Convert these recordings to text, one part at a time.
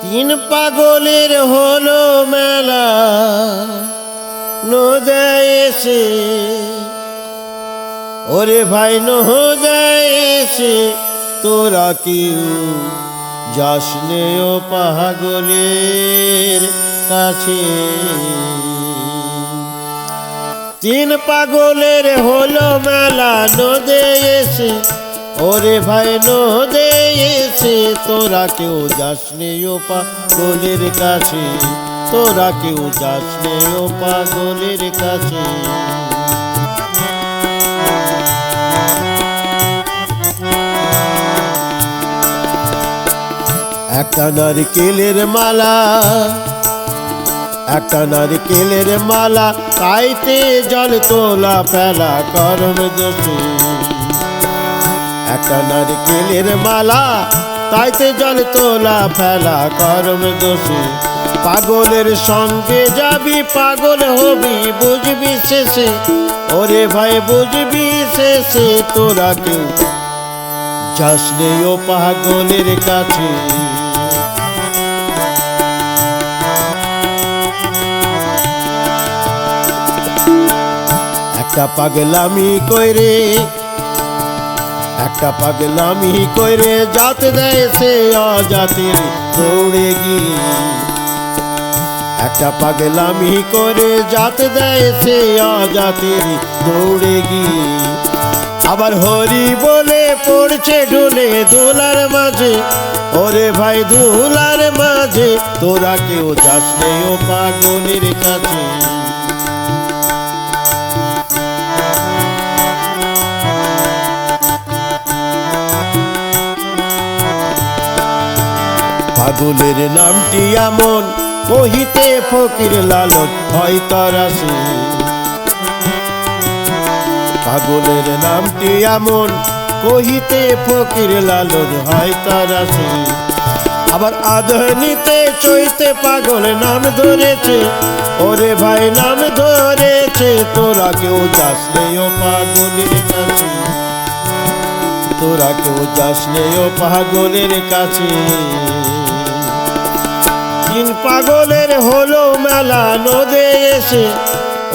তিন পাগলের হলো মেলা নদায় এসে, ওরে ভাই নদায় এসে তোরা কেউ যাসনে ও পাগলের কাছে। তিন পাগলের হলো মেলা নদে এসে, ওরে ভাই নদে এসে তোরা কেউ যাসনে ও পাগলের কাছে, তোরা কেউ যাসনে ও পাগলের কাছে। একটা নারকেলের মালা, একটা নারকেলের মালা, তাইতে জল তোলা ফেলা করম দোষে। একটা নারকেলের মালা, তাইতে জল তোলা ফেলা করম দোষে। পাগলের সঙ্গে যাবি পাগল হবি বুঝবি শেষে, ওরে ভাই বুঝবি শেষে তোরা কেউ যাসনে ও পাগলের কাছে। একটা পাগলামি কইরে, একটা পাগলামি কইরে জাত দেয় সে অজাতির দৌড়ে গিয়ে। একটা পাগলামি করে জাত দেয় সে অজাতির দৌড়ে গিয়ে। আবার হরি বলে পড়ছে ঢুলে ধুলার মাঝে, ওরে ভাই ধুলার মাঝে তোরা কেউ যাসনে ও পাগলের কাছে। পাগলের নামটি এমন কহিতে ফকির লালন হয় তরাসে। পাগলের নামটি এমন কহিতে ফকির লালন হয় তরাসে। আবার আধনিতে চৈতে পাগল নাম ধরেছে, ওরে ভাই নাম ধরেছে তোরা কেউ যাসনে ও পাগলের কাছে, তোরা কেউ যাসনে ও পাগলের কাছে। তিন পাগলের হলো মেলা নদে এসে,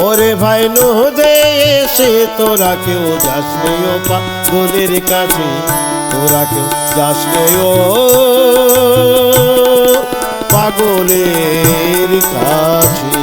ওরে ভাই নদে এসে তোরা কেউ যাসনে ও পাগলের কাছে, তোরা কেউ যাসনে ও পাগলের কাছে।